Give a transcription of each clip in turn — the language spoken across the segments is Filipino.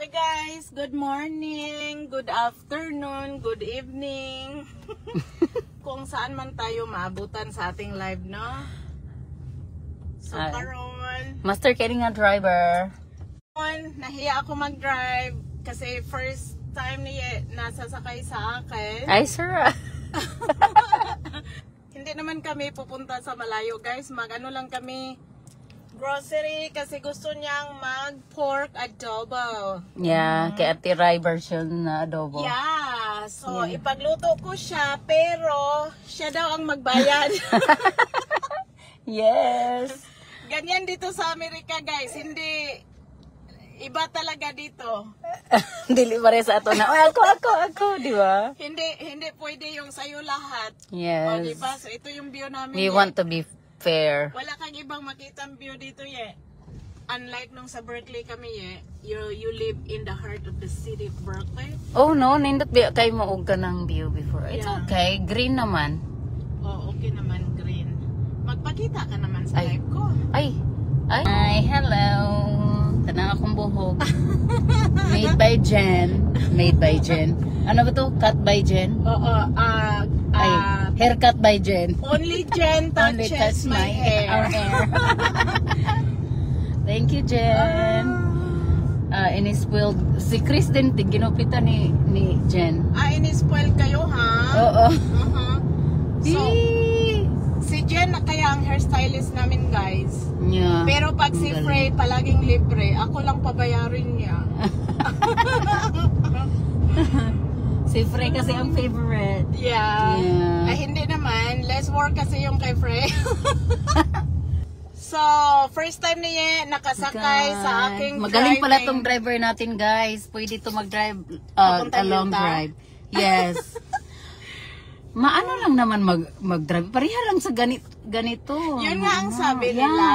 Okay guys, good morning, good afternoon, good evening. Kung saan man tayo maabutan sa ating live, no? So karon, Master Kenny nga driver. Nahiya ako mag-drive kasi first time niya nasasakay sa akin. Ay, sir. Hindi naman kami pupunta sa malayo guys, mag-ano lang kami grocery kasi gusto niyang mag-pork adobo. Yeah, kay Ate Rai version na adobo. Yeah, so ipagluto ko siya pero siya daw ang magbayad. Yes. Ganyan dito sa Amerika guys, hindi iba talaga dito. Dili pa rin sa ato na, ako, di ba? Hindi pwede yung sayo lahat. Yes. O diba? So ito yung view namin. We want to be fair. Wala kang ibang makitang view dito unlike nung sa Berkeley kami you live in the heart of the city of Berkeley. Oh no, nindot ba kay mo og kanang view before. It's Yeah. okay, green naman. Oh, okay naman green. Magpakita ka naman sa live ko. Ay, hello. Tanang akong buhok. Made by Jen. Ano ba to? Cut by Jen? Oo, Haircut by Jen. only Jen Only touches touch my hair. our hair. Thank you, Jen. Ini-spoiled. Si Chris din, ginupitan ni Jen. Ini-spoil kayo ha? Oo. So, si Jen na kaya ang hairstylist namin guys. Yeah. Pero pag si Frey palaging libre, ako lang pabayarin niya. Si Frey kasi ang favorite. Yeah. Yeah. Ay, hindi naman. Less work kasi yung kay Frey. So, first time niya nakasakay sa aking Magaling pala driving. tong driver natin, guys. Pwede to mag-drive Papunta a long Utah? drive. Yes. Maano lang naman mag-drive. Pareha lang sa ganito. Yun nga ang sabi Yeah. nila.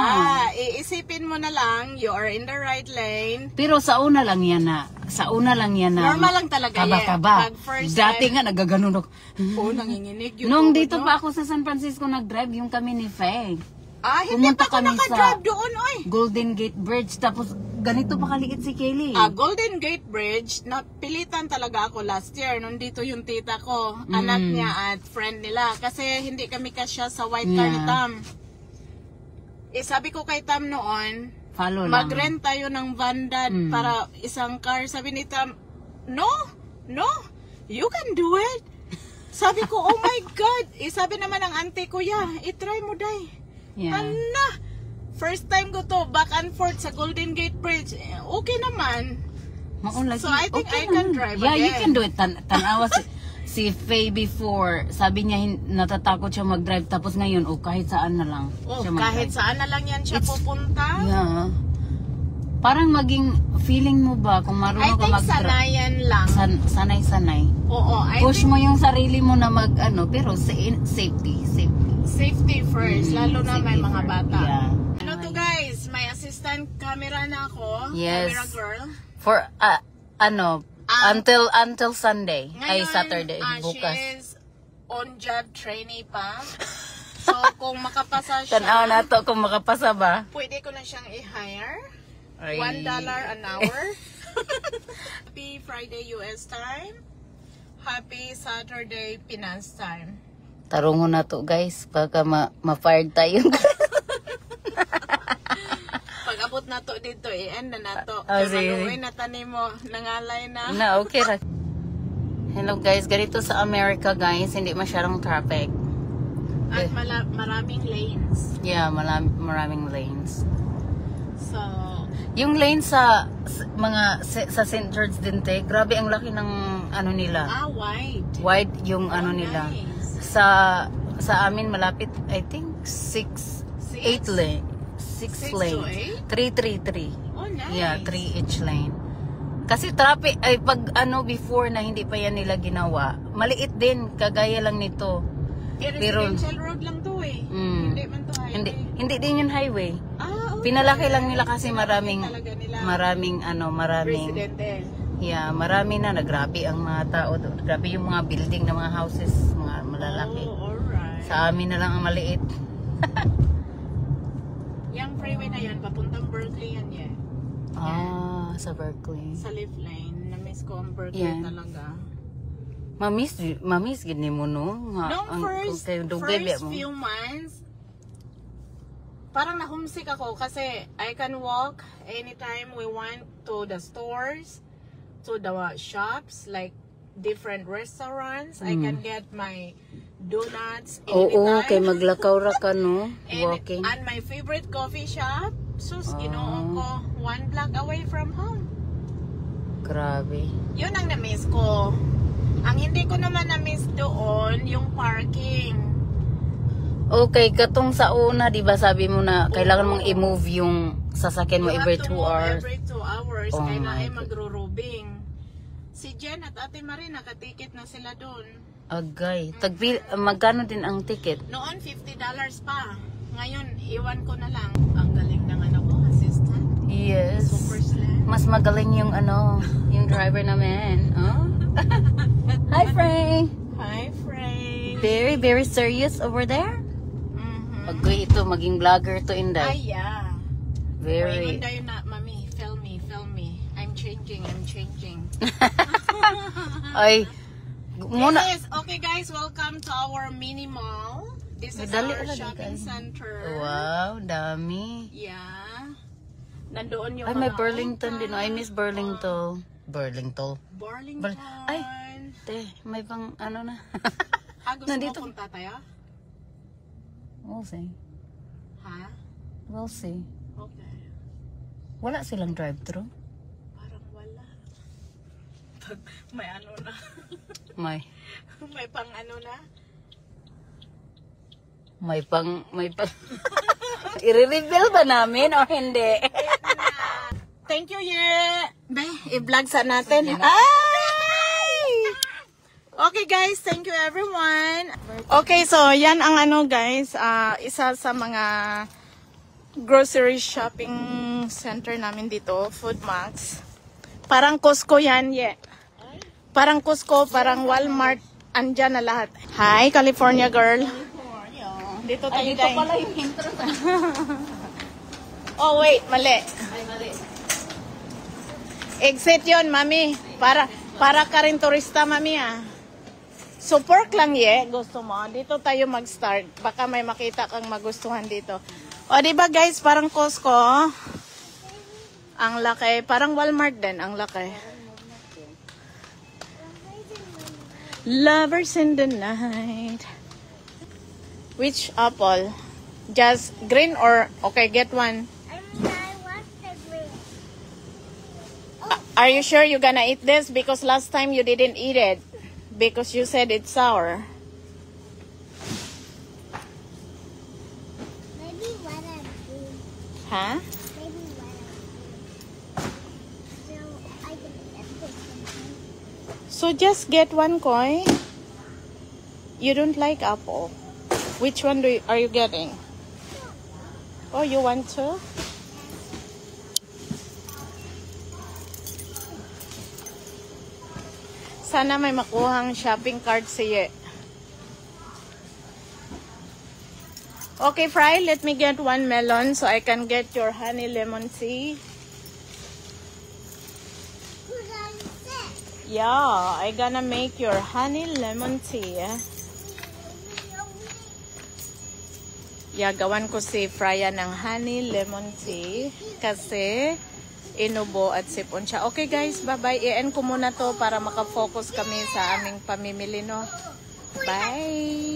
Iisipin mo na lang, you are in the right lane. Pero sa una lang yan na. Normal lang talaga kaba. Pag first Dati time, nga nagaganon ako. nanginginig. Yun Nung po, dito no? pa ako sa San Francisco nag-drive, yung kami ni Faye. Hindi Pumunta pa ako kami nakadrive sa doon, oy. Golden Gate Bridge. Tapos ganito pa kaliit si Kaylee. Golden Gate Bridge, napilitan talaga ako last year. Nandito yung tita ko, anak niya at friend nila. Kasi hindi kami kasya sa white car ni Tam. Sabi ko kay Tam noon, Follow lang. mag-rent tayo ng van dad para isang car. Sabi ni Tam, no, you can do it. Sabi ko, oh my God. Sabi naman ng auntie ko, itry mo day. Yeah. First time ko to, back and forth sa Golden Gate Bridge. Okay naman. So I think I can drive Yeah, again. you can do it. Tanawa si Faye before, sabi niya natatakot siya mag-drive. Tapos ngayon, kahit saan na lang siya mag-drive. Kahit saan na lang yan siya pupunta. Yeah. Parang maging feeling mo ba kung marunong ka mag-drive? Sanayan lang. Sanay-sanay. Oo, Push mo yung sarili mo na pero safety. Safety first, lalo na may Safety mga first. bata. Yeah. Ano to guys, may assistant camera na ako. Yes. Camera girl. For until Sunday. Ay, Ngayon, Saturday. Bukas. she is on job trainee pa. So, kung makapasa siya, Tanaw na to kung makapasa ba. pwede ko na siyang i-hire. Ay. $1 an hour. Happy Friday US time. Happy Saturday Pinas time. Tarungon na to, guys. Baka ma-fired tayo. Pag abot na to dito, end na nato. Sige. Maluwi na tanim mo. Nangalay na. Na, okay ra. Hello, guys. Ganito sa America, guys. Hindi masyadong traffic. At maraming lanes. Yeah, maraming lanes. So, Yung lane sa sa St. George din, te. Grabe ang laki ng ano nila. wide. Wide yung ano nila. Nice. Sa amin malapit, I think 8 lane. 6 to lanes. 3. Oh, nice. Yeah, 3 each lane. Kasi traffic ay pag before na hindi pa yan nila ginawa, maliit din kagaya lang nito. Residential road lang to Hindi man to highway. Hindi din yung highway. Okay. Pinalaki lang nila kasi maraming Residente. yeah, marami na grabe ang mga tao doon. Grabe yung mga building na mga houses, mga malalaki. Oh, alright. Sa amin na lang ang maliit. Yung freeway na yan, papuntang Berkeley yan Sa Berkeley. Sa Live Lane. Na-miss ko ang Berkeley Yeah. talaga. Mamiss gini mo no? Noong first few months, parang na-homesick ako kasi I can walk anytime we want to the stores, to the shops, like different restaurants. I can get my donuts anytime. Kay maglakaw ra ka no? Walking. And my favorite coffee shop, sus, ginoo ko, 1 block away from home. Grabe. Yun ang na-miss ko. Ang hindi ko naman na-miss doon, yung parking. Okay, katong sa una, di ba sabi mo na kailangan mong i-move yung sasakyan mo You every have to 2 move hours. every 2 hours. Oh Kaya na my ay God. magro-rubing. Si Jen at Ate Marie, nakatikit na sila doon. Agay. Magkano din ang ticket? Noon, $50 pa. Ngayon, iwan ko na lang. Ang galing ng ano ko, assistant. Yes. Super slam. Mas magaling yung yung driver namin. Oh? Hi, Frank. Hi, Frank. Very, very serious over there. Mhm. Agay, ito, maging vlogger to, Inday. Ay, yeah. Very. Inday na, mami, film me. I'm changing. Ay, muna. Okay guys, welcome to our mini mall. This is Dali, our dali, shopping guys. center. Wow, dami. Yeah. Nandoon yung Ay, may mga Burlington auto. din. I miss Burlington. Burlington. Ay, te, may pang ano na. Gusto nandito. mo punta tayo? We'll see. Ha? We'll see. Okay. Wala silang drive-thru. Parang wala. May ano na. May May pang ano na. may pang i-reveal ba namin o hindi? Thank you, yeah. Be, i-vlog sa natin. Ay! Okay guys, thank you everyone. Okay, so yan ang ano guys, isa sa mga grocery shopping center namin dito, Food Max. Parang Costco yan, yeah. Parang Costco, parang Walmart, andyan na lahat. Hi, California girl. Dito tayo Ay, dito guys. pala yung intro. Oh wait, mali. Ay, mali. Exit yon, mami. Para ka rin turista, mami So pork lang gusto mo. Dito tayo mag-start. Baka may makita kang magustuhan dito. O di ba guys, parang Costco. Ang laki, parang Walmart din, ang laki. Lovers in the night. Which apple? Just green or okay, get one. I want the green. Are you sure you're gonna eat this? Because last time you didn't eat it. Because you said it's sour. Maybe one of green. Huh? Maybe one of green. So I can get this one. So just get one koi. You don't like apple. Which one are you getting? Oh, you want to? Sana may makuhang shopping cart siya. Okay, Fry, let me get one melon so I can get your honey lemon tea. Who's on this? Yeah, I gonna make your honey lemon tea. Yeah, gawan ko si Freya ng honey lemon tea kasi inubo at sipon siya. Okay guys, bye-bye. I-end ko muna to para makafocus kami sa aming pamimili, no? Bye!